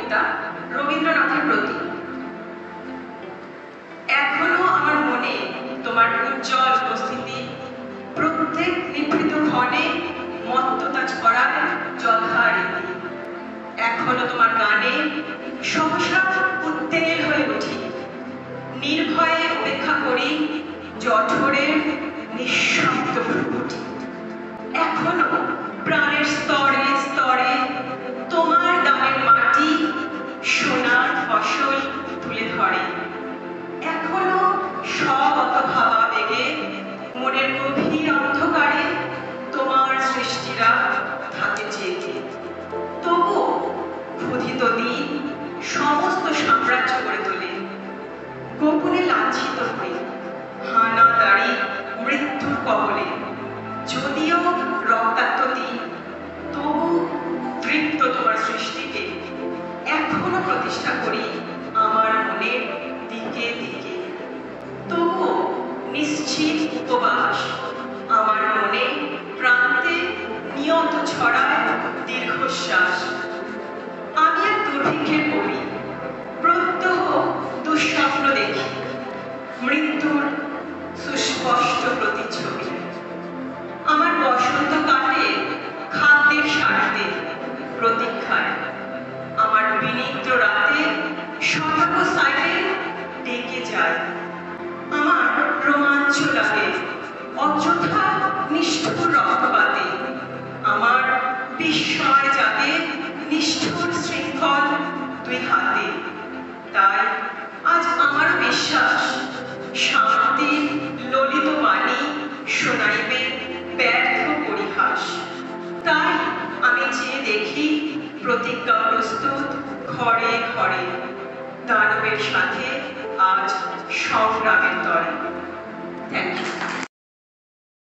কবিতা রবীন্দ্রনাথের প্রতি। এখনো আমার মনে তোমার উজ্জ্বল উপস্থিতি, প্রত্যেক নিভৃত ক্ষণে মত্ততা ছড়ায় যথারীতি। এখনো তোমার গানে সহসা উত্তেল হয়ে উঠি, নির্ভয়ে অপেক্ষা করি জঠরের নিঃশব্দ ভ্রুকুটি। এখনো প্রাণের স্তরে স্তরে তোমার দানের মাটি সোনার ফসল তুলে ধরে। এখনো স্বগত ভাবাবেগে মনের গভীর অন্ধকারে তোমার সৃষ্টিরা থাকে জেগে। তবু ক্ষুধিত দিন সমস্ত সাম্রাজ্য করে তোলে, গোপনে লাঞ্ছিত হই হানাদারি মৃত্যুর কবলে। যদিও রক্তাক্ত দিন, তবু তৃপ্ত তোমার সৃষ্টিকে এখনো প্রতিষ্ঠা করি আমার মনের দিকে দিকে। তবু নিশ্চিত উপবাস আমার মনে প্রান্তে নিয়ত ছড়ায় দীর্ঘশ্বাস। আমি এক দুর্ভিক্ষের কবি, প্রত্যহ দুঃস্বপ্ন দেখি মৃত্যুর সুস্পষ্ট প্রতিচ্ছবি। আমার বসন্ত কাটে খাদ্যের স্বার্থে প্রতীক্ষায়, আমার বিনিদ্র রাতে সতর্ক সাইকেল ডেকে যায়। আমার রোমাঞ্চ লাগে অযথা নিষ্ঠুর রক্তপাতে, আমার বিস্ময় জাগে নিষ্ঠুর শৃঙ্খল দুই হাতে। তাই আজ আমার বিশ্বাস শান্তির ললিত বাণী শোনাইবে ব্যর্থ পরিহাস। তাই আমি চেয়ে দেখি প্রতিজ্ঞা প্রস্তুত ঘরে ঘরে, দানবের সাথে আজ সংগ্রামের তরে।